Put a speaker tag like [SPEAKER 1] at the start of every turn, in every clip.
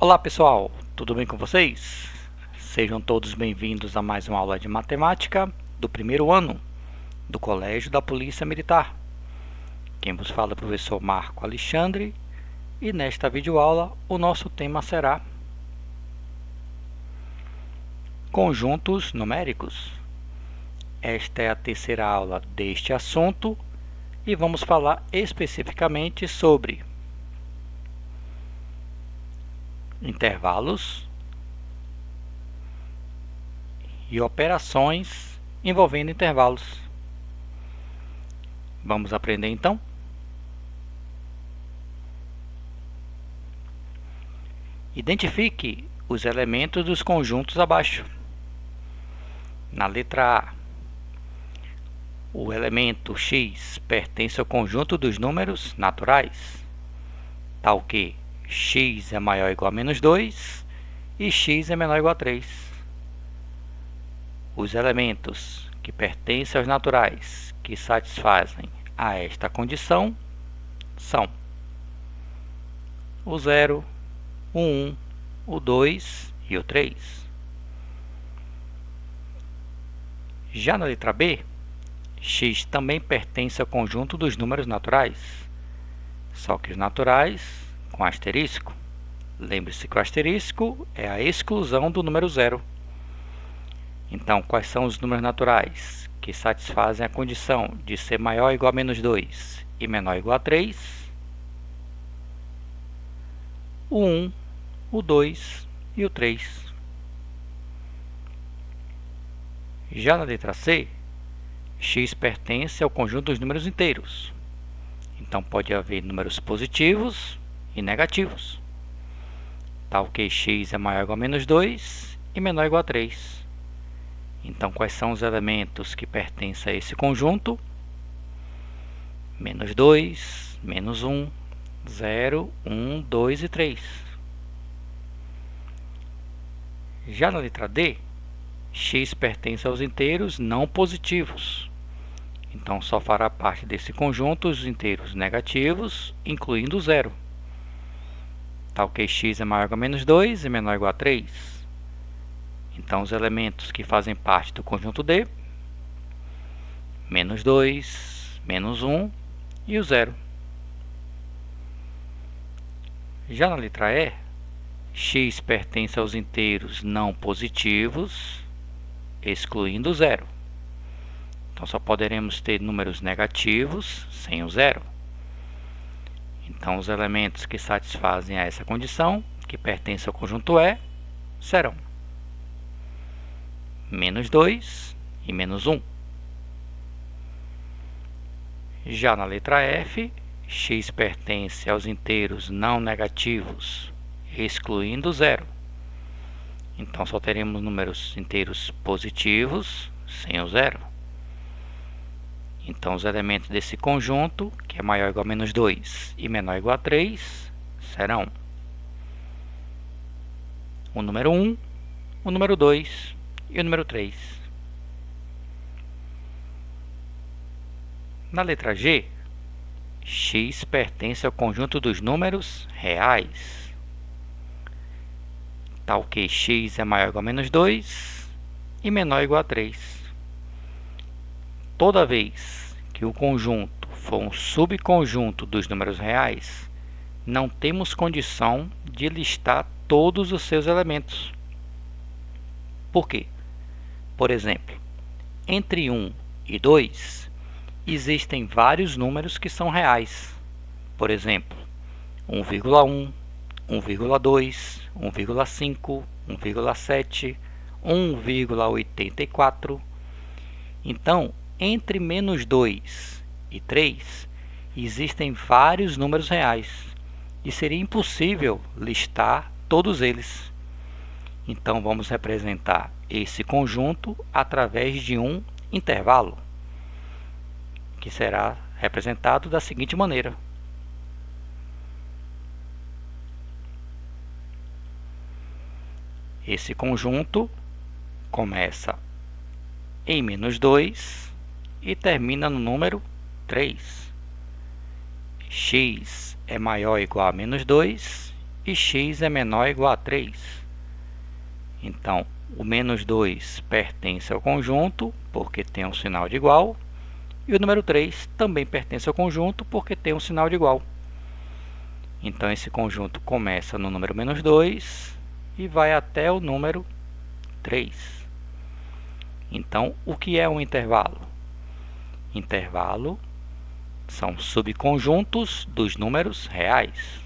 [SPEAKER 1] Olá pessoal, tudo bem com vocês? Sejam todos bem-vindos a mais uma aula de matemática do primeiro ano do Colégio da Polícia Militar. Quem vos fala é o professor Marco Alexandre e nesta videoaula o nosso tema será conjuntos numéricos. Esta é a terceira aula deste assunto e vamos falar especificamente sobre intervalos e operações envolvendo intervalos. Vamos aprender então? Identifique os elementos dos conjuntos abaixo. Na letra A, o elemento x pertence ao conjunto dos números naturais, tal que x é maior ou igual a menos 2 e x é menor ou igual a 3. Os elementos que pertencem aos naturais que satisfazem a esta condição são o 0, o 1, o 2 e o 3. Já na letra B, x também pertence ao conjunto dos números naturais, só que os naturais com asterisco. Lembre-se que o asterisco é a exclusão do número 0. Então, quais são os números naturais que satisfazem a condição de ser maior ou igual a menos 2 e menor ou igual a 3? O 1, o 2 e o 3. Já na letra C, x pertence ao conjunto dos números inteiros. Então, pode haver números positivos e negativos, tal que x é maior ou igual a menos 2 e menor ou igual a 3. Então, quais são os elementos que pertencem a esse conjunto? Menos 2, menos 1, 0, 1, 2 e 3. Já na letra D, x pertence aos inteiros não positivos. Então, só fará parte desse conjunto os inteiros negativos, incluindo o 0. Tal que x é maior ou igual a menos 2 e menor ou igual a 3. Então, os elementos que fazem parte do conjunto D, menos 2, menos 1 e o 0. Já na letra E, x pertence aos inteiros não positivos, excluindo o 0. Então, só poderemos ter números negativos sem o 0. Então, os elementos que satisfazem a essa condição, que pertencem ao conjunto E, serão menos 2 e menos 1. Já na letra F, x pertence aos inteiros não negativos, excluindo o 0. Então, só teremos números inteiros positivos sem o 0. Então, os elementos desse conjunto, que é maior ou igual a menos 2 e menor ou igual a 3, serão o número 1, o número 2 e o número 3. Na letra G, x pertence ao conjunto dos números reais, tal que x é maior ou igual a menos 2 e menor ou igual a 3. Toda vez que o conjunto for um subconjunto dos números reais, não temos condição de listar todos os seus elementos. Por quê? Por exemplo, entre 1 e 2, existem vários números que são reais. Por exemplo, 1,1, 1,2, 1,5, 1,7, 1,84. Então, entre menos 2 e 3, existem vários números reais e seria impossível listar todos eles. Então, vamos representar esse conjunto através de um intervalo, que será representado da seguinte maneira. Esse conjunto começa em menos 2 e termina no número 3. X é maior ou igual a menos 2 e x é menor ou igual a 3. Então, o menos 2 pertence ao conjunto, porque tem um sinal de igual, e o número 3 também pertence ao conjunto, porque tem um sinal de igual. Então, esse conjunto começa no número menos 2 e vai até o número 3. Então, o que é um intervalo? Intervalo são subconjuntos dos números reais.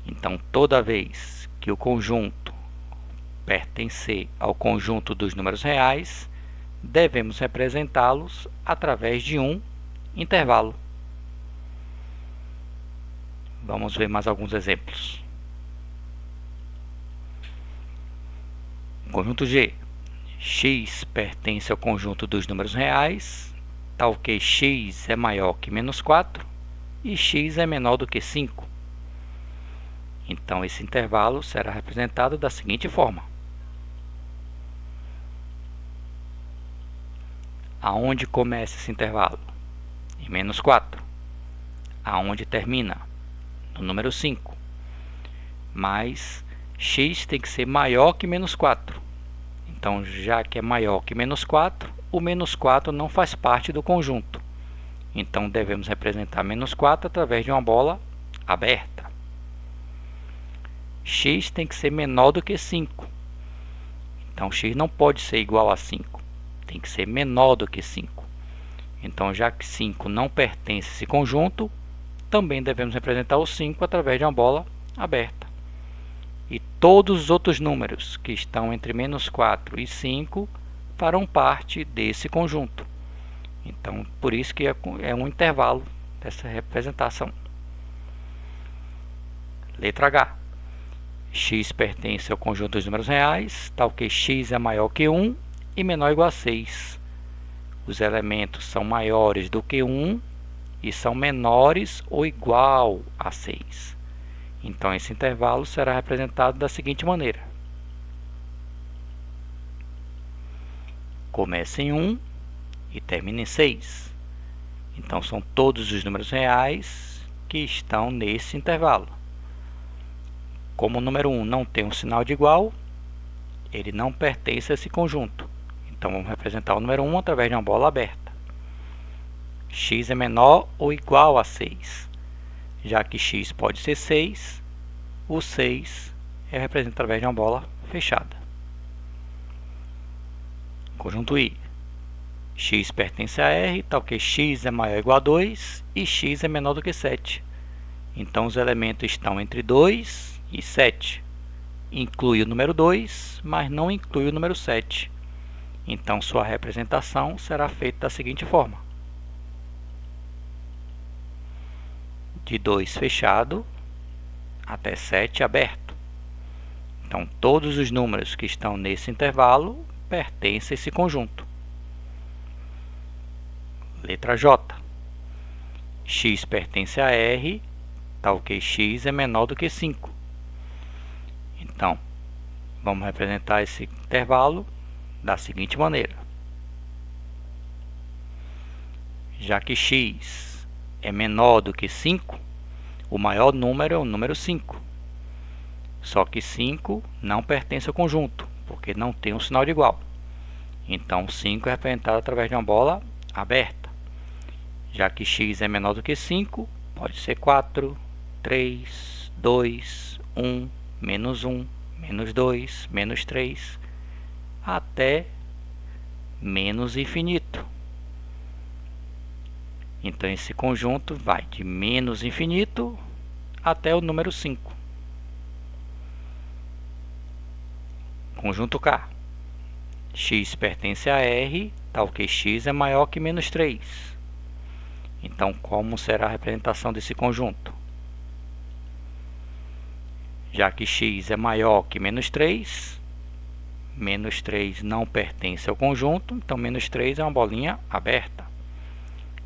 [SPEAKER 1] Então, toda vez que o conjunto pertencer ao conjunto dos números reais, devemos representá-los através de um intervalo. Vamos ver mais alguns exemplos. Conjunto G. X pertence ao conjunto dos números reais, tal que x é maior que menos 4 e x é menor do que 5. Então, esse intervalo será representado da seguinte forma. Aonde começa esse intervalo? Em menos 4. Aonde termina? No número 5. Mas x tem que ser maior que menos 4. Então, já que é maior que menos 4, o menos 4 não faz parte do conjunto. Então, devemos representar menos 4 através de uma bola aberta. X tem que ser menor do que 5. Então, x não pode ser igual a 5. Tem que ser menor do que 5. Então, já que 5 não pertence a esse conjunto, também devemos representar o 5 através de uma bola aberta. E todos os outros números que estão entre menos 4 e 5 farão parte desse conjunto. Então, por isso que é um intervalo dessa representação. Letra H. X pertence ao conjunto dos números reais, tal que x é maior que 1 e menor ou igual a 6. Os elementos são maiores do que 1 e são menores ou igual a 6. Então, esse intervalo será representado da seguinte maneira. Começa em 1 e termina em 6. Então, são todos os números reais que estão nesse intervalo. Como o número 1 não tem um sinal de igual, ele não pertence a esse conjunto. Então, vamos representar o número 1 através de uma bola aberta. X é menor ou igual a 6. Já que x pode ser 6, o 6 é representado através de uma bola fechada. Conjunto I. X pertence a R, tal que x é maior ou igual a 2 e x é menor do que 7. Então, os elementos estão entre 2 e 7. Inclui o número 2, mas não inclui o número 7. Então, sua representação será feita da seguinte forma. De 2 fechado até 7 aberto. Então, todos os números que estão nesse intervalo pertencem a esse conjunto. Letra J. X pertence a R, tal que x é menor do que 5. Então, vamos representar esse intervalo da seguinte maneira. Já que x é menor do que 5, o maior número é o número 5. Só que 5 não pertence ao conjunto, porque não tem um sinal de igual. Então, 5 é representado através de uma bola aberta. Já que x é menor do que 5, pode ser 4, 3, 2, 1, menos 1, menos 2, menos 3, até menos infinito. Então, esse conjunto vai de menos infinito até o número 5. Conjunto K. X pertence a R, tal que x é maior que menos 3. Então, como será a representação desse conjunto? Já que x é maior que menos 3 não pertence ao conjunto, então menos 3 é uma bolinha aberta.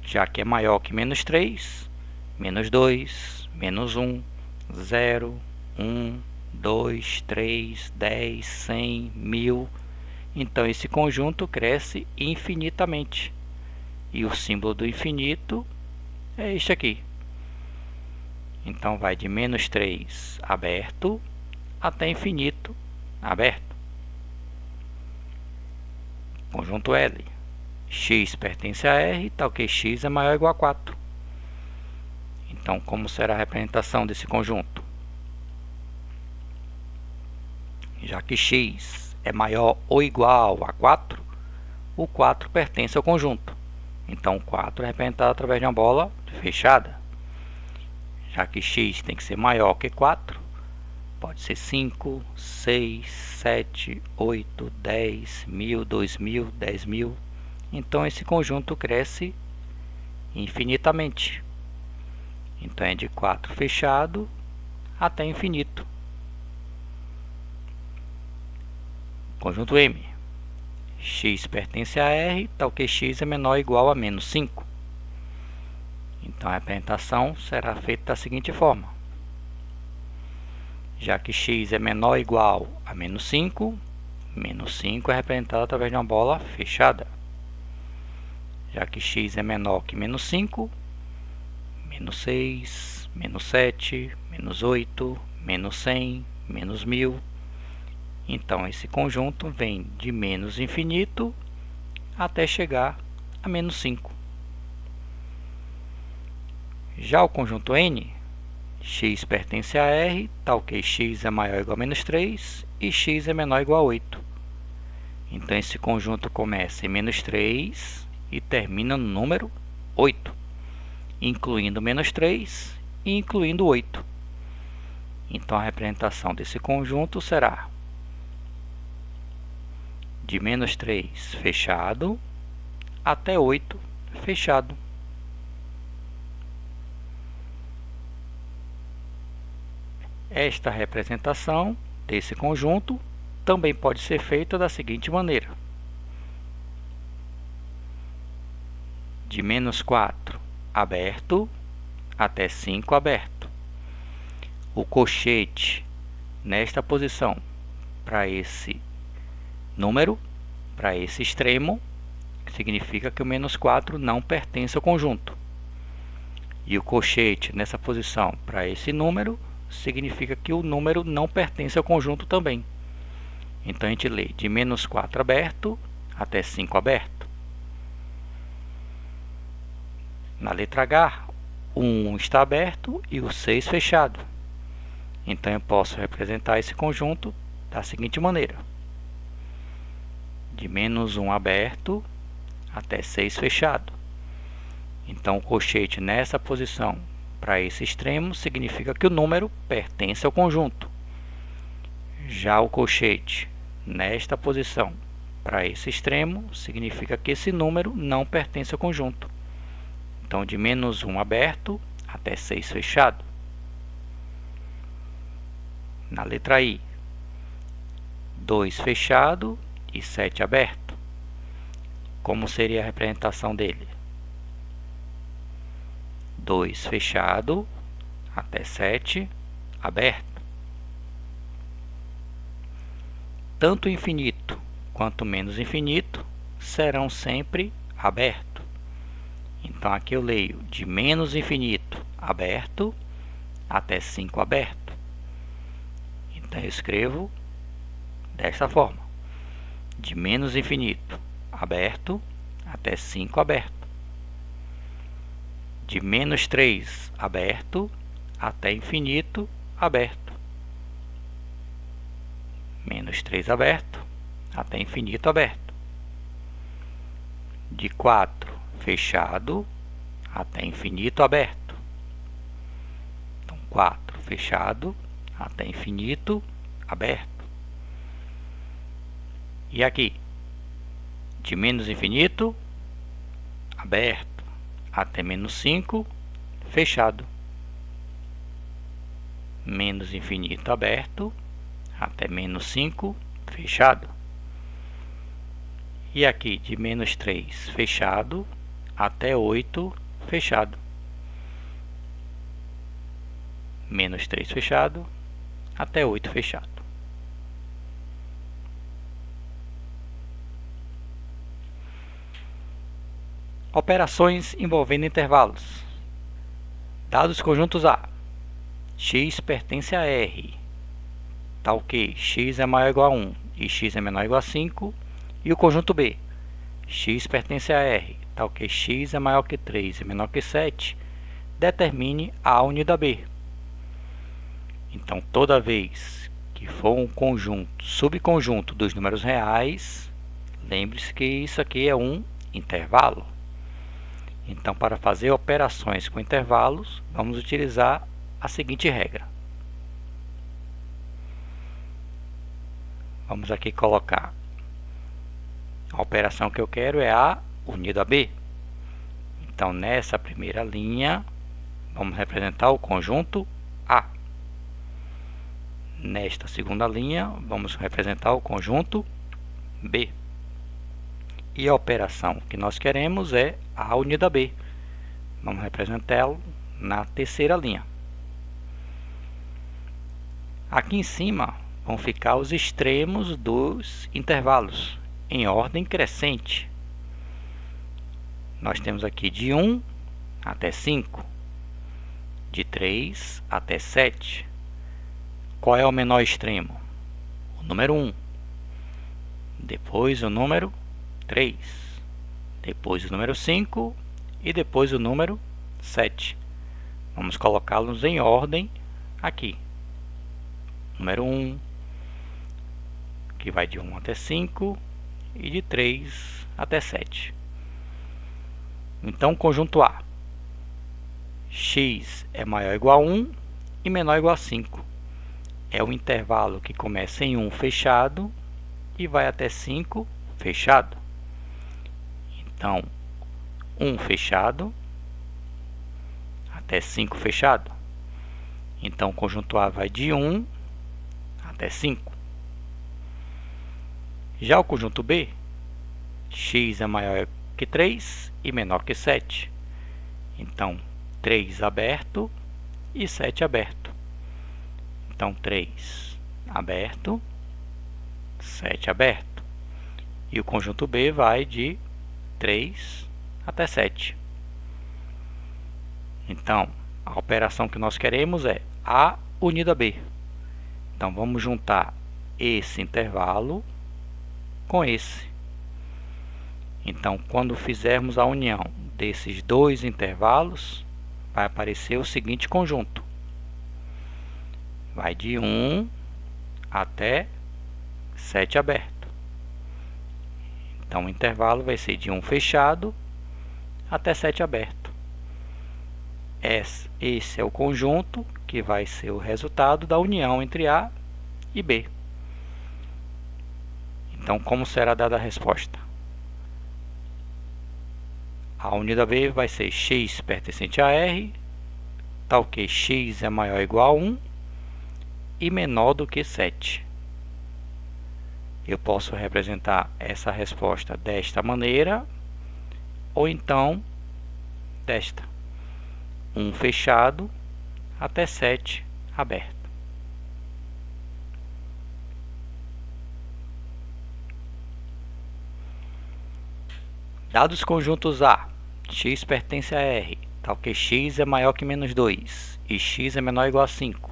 [SPEAKER 1] Já que é maior que menos 3, menos 2, menos 1, 0, 1, 2, 3, 10, 100, 1000. Então, esse conjunto cresce infinitamente. E o símbolo do infinito é este aqui. Então vai de menos 3 aberto até infinito aberto. Conjunto L. X pertence a R, tal que x é maior ou igual a 4. Então, como será a representação desse conjunto? Já que x é maior ou igual a 4, o 4 pertence ao conjunto. Então, o 4 é representado através de uma bola fechada. Já que x tem que ser maior que 4, pode ser 5, 6, 7, 8, 10, 1000, 2000, 10.000. Então, esse conjunto cresce infinitamente. Então, é de 4 fechado até infinito. Conjunto M. X pertence a R, tal que x é menor ou igual a menos 5. Então, a representação será feita da seguinte forma. Já que x é menor ou igual a menos 5 é representado através de uma bola fechada. Já que x é menor que menos 5, menos 6, menos 7, menos 8, menos 100, menos 1000. Então, esse conjunto vem de menos infinito até chegar a menos 5. Já o conjunto N, x pertence a R, tal que x é maior ou igual a menos 3 e x é menor ou igual a 8. Então, esse conjunto começa em menos 3 e termina no número 8, incluindo menos 3 e incluindo 8. Então, a representação desse conjunto será de menos 3 fechado até 8 fechado. Esta representação desse conjunto também pode ser feita da seguinte maneira. De menos 4 aberto até 5 aberto. O colchete nesta posição para esse número, para esse extremo, significa que o menos 4 não pertence ao conjunto. E o colchete nessa posição para esse número, significa que o número não pertence ao conjunto também. Então, a gente lê de menos 4 aberto até 5 aberto. Na letra H, o 1 está aberto e o 6 fechado. Então, eu posso representar esse conjunto da seguinte maneira. De menos 1 aberto até 6 fechado. Então, o colchete nessa posição para esse extremo significa que o número pertence ao conjunto. Já o colchete nesta posição para esse extremo significa que esse número não pertence ao conjunto. Então, de menos 1 aberto até 6 fechado. Na letra I, 2 fechado e 7 aberto. Como seria a representação dele? 2 fechado até 7 aberto. Tanto infinito quanto menos infinito serão sempre abertos. Então, aqui eu leio de menos infinito aberto até 5 aberto. Então, eu escrevo desta forma. De menos infinito aberto até 5 aberto. De menos 3 aberto até infinito aberto. Menos 3 aberto até infinito aberto. De 4 fechado até infinito aberto. Então, 4 fechado até infinito aberto. E aqui, de menos infinito aberto até menos 5 fechado. Menos infinito aberto até menos 5 fechado. E aqui de menos 3 fechado até 8 fechado. Menos 3 fechado até 8 fechado. Operações envolvendo intervalos. Dados conjuntos A. x pertence a R, tal que x é maior ou igual a 1 e x é menor ou igual a 5. E o conjunto B, x pertence a R, tal que x é maior que 3 e menor que 7, determine a unidade B. Então, toda vez que for um conjunto, subconjunto dos números reais, lembre-se que isso aqui é um intervalo. Então, para fazer operações com intervalos, vamos utilizar a seguinte regra. Vamos aqui colocar a operação que eu quero é A unido a B. Então, nessa primeira linha, vamos representar o conjunto A. Nesta segunda linha, vamos representar o conjunto B. E a operação que nós queremos é A unido a B. Vamos representá-lo na terceira linha. Aqui em cima vão ficar os extremos dos intervalos, em ordem crescente. Nós temos aqui de 1 até 5, de 3 até 7. Qual é o menor extremo? O número 1. Depois o número 3. Depois o número 5 e depois o número 7. Vamos colocá-los em ordem aqui. Número 1, que vai de 1 até 5 e de 3 até 7. Então, conjunto A. X é maior ou igual a 1 e menor ou igual a 5. É o intervalo que começa em 1 fechado e vai até 5 fechado. Então, 1 fechado até 5 fechado. Então, o conjunto A vai de 1 até 5. Já o conjunto B, x é maior que 3 e menor que 7. Então, 3 aberto e 7 aberto. Então, 3 aberto, 7 aberto. E o conjunto B vai de 3 até 7. Então, a operação que nós queremos é A unido a B. Então, vamos juntar esse intervalo com esse. Então, quando fizermos a união desses dois intervalos, vai aparecer o seguinte conjunto. Vai de 1 até 7 aberto. Então, o intervalo vai ser de 1 fechado até 7 aberto. Esse é o conjunto que vai ser o resultado da união entre A e B. Então, como será dada a resposta? A unidade B vai ser x pertencente a R, tal que x é maior ou igual a 1 e menor do que 7. Eu posso representar essa resposta desta maneira, ou então desta. 1 fechado até 7 aberto. Dados conjuntos A, x pertence a R, tal que x é maior que menos 2 e x é menor ou igual a 5.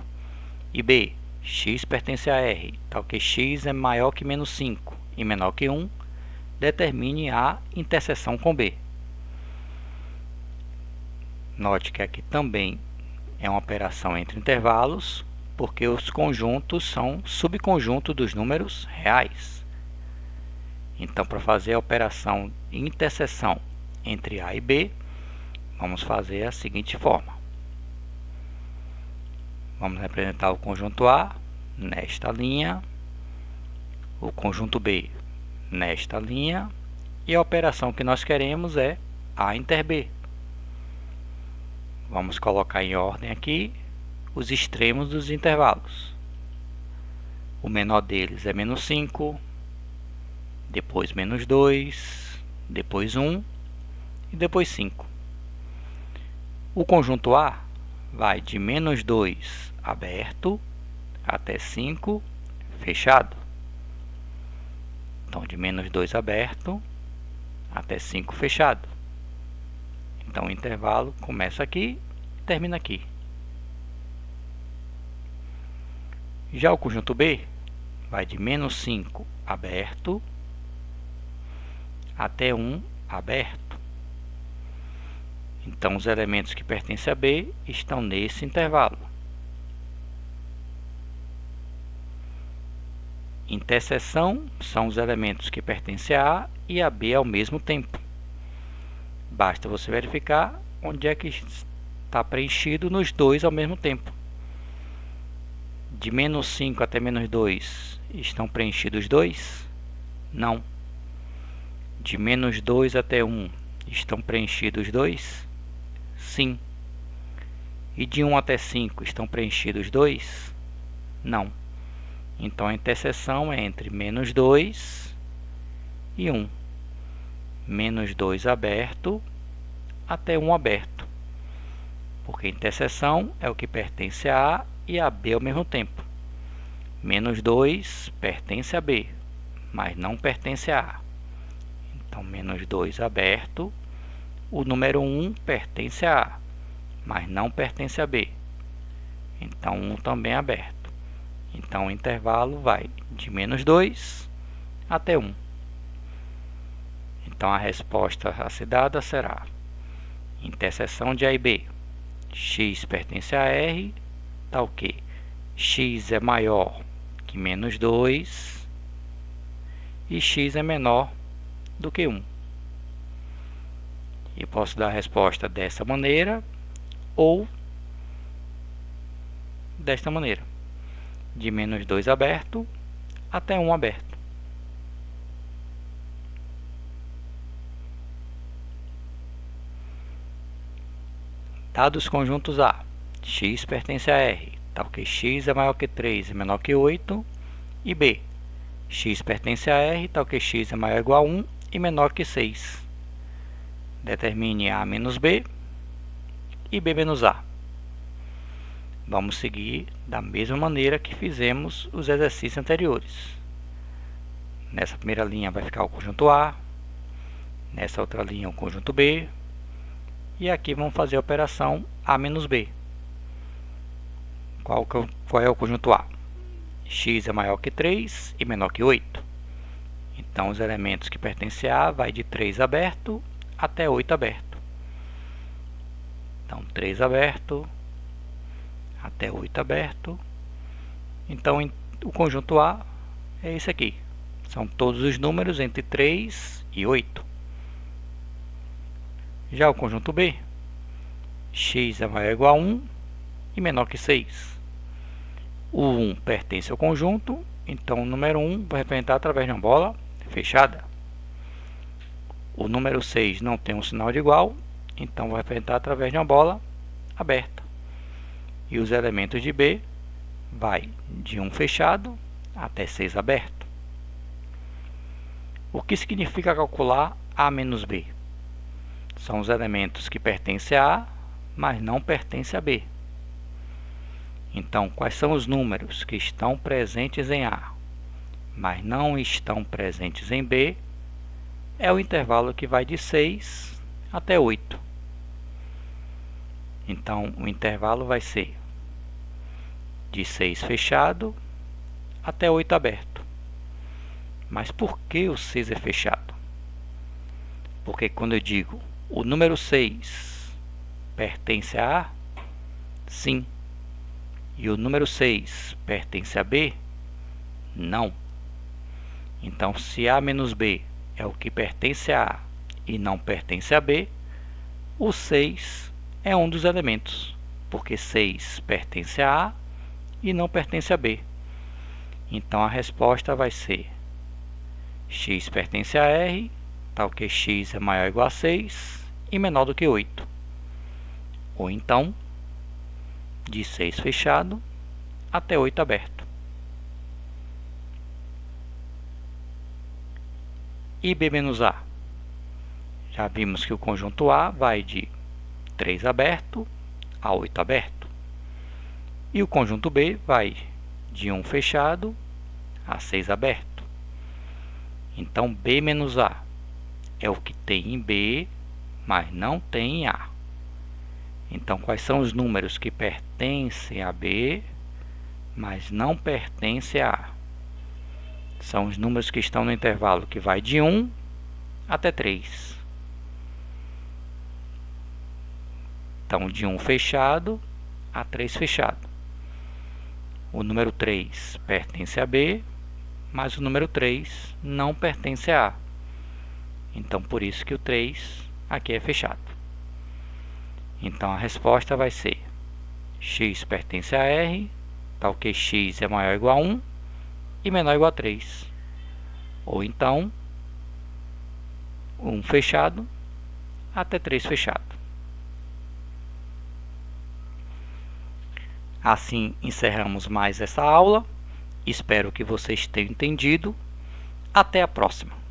[SPEAKER 1] E B, x pertence a R, tal que x é maior que menos 5 e menor que 1, determine a interseção com B. Note que aqui também é uma operação entre intervalos, porque os conjuntos são subconjuntos dos números reais. Então, para fazer a operação de interseção entre A e B, vamos fazer a seguinte forma. Vamos representar o conjunto A nesta linha, o conjunto B nesta linha, e a operação que nós queremos é A inter B. Vamos colocar em ordem aqui os extremos dos intervalos. O menor deles é menos 5, depois menos 2, depois 1 e depois 5. O conjunto A vai de menos 2 aberto até 5 fechado. Então, de menos 2 aberto até 5 fechado. Então, o intervalo começa aqui e termina aqui. Já o conjunto B vai de menos 5 aberto até 1 aberto. Então, os elementos que pertencem a B estão nesse intervalo. Interseção são os elementos que pertencem a A e a B ao mesmo tempo. Basta você verificar onde é que está preenchido nos dois ao mesmo tempo. De menos 5 até menos 2 estão preenchidos 2? Não. De menos 2 até 1 estão preenchidos 2? Sim. E de 1 até 5 estão preenchidos 2? Não. Então a interseção é entre menos 2 e 1. Menos 2 aberto até 1 aberto. Porque a interseção é o que pertence a A e a B ao mesmo tempo. Menos 2 pertence a B, mas não pertence a A. Então, menos 2 aberto. O número 1 pertence a A, mas não pertence a B. Então, 1 também é aberto. Então, o intervalo vai de menos 2 até 1. Então, a resposta a ser dada será interseção de A e B. X pertence a R, tal que x é maior que menos 2 e x é menor do que 1. E posso dar a resposta dessa maneira ou desta maneira. De menos 2 aberto até 1 aberto. Dados conjuntos A. X pertence a R, tal que x é maior que 3 e menor que 8. E B. X pertence a R, tal que x é maior ou igual a 1 e menor que 6. Determine A menos B e B menos A. Vamos seguir da mesma maneira que fizemos os exercícios anteriores. Nessa primeira linha vai ficar o conjunto A, nessa outra linha o conjunto B, e aqui vamos fazer a operação A menos B. Qual é o conjunto A? X é maior que 3 e menor que 8. Então, os elementos que pertencem a A vai de 3 aberto até 8 aberto. Então, 3 aberto até 8 aberto. Então, o conjunto A é esse aqui. São todos os números entre 3 e 8. Já o conjunto B, x é maior ou igual a 1 e menor que 6. O 1 pertence ao conjunto, então o número 1 vai representar através de uma bola fechada. O número 6 não tem um sinal de igual, então vai representar através de uma bola aberta. E os elementos de B vai de 1 fechado até 6 aberto. O que significa calcular A menos B? São os elementos que pertencem a A, mas não pertencem a B. Então, quais são os números que estão presentes em A, mas não estão presentes em B? É o intervalo que vai de 6 até 8. Então, o intervalo vai ser de 6 fechado até 8 aberto. Mas por que o 6 é fechado? Porque quando eu digo o número 6 pertence a A, sim. E o número 6 pertence a B, não. Então, se A menos B é o que pertence a A e não pertence a B, o 6 é um dos elementos, porque 6 pertence a A e não pertence a B. Então, a resposta vai ser x pertence a R, tal que x é maior ou igual a 6 e menor do que 8. Ou então, de 6 fechado até 8 aberto. E B menos A. Já vimos que o conjunto A vai de 3 aberto a 8 aberto. E o conjunto B vai de 1 fechado a 6 aberto. Então, B menos A é o que tem em B, mas não tem em A. Então, quais são os números que pertencem a B, mas não pertence a A. São os números que estão no intervalo que vai de 1 até 3. Então, de 1 fechado a 3 fechado. O número 3 pertence a B, mas o número 3 não pertence a A. Então, por isso que o 3 aqui é fechado. Então, a resposta vai ser x pertence a R, tal que x é maior ou igual a 1 e menor ou igual a 3. Ou então, 1 fechado até 3 fechado. Assim encerramos mais essa aula. Espero que vocês tenham entendido. Até a próxima!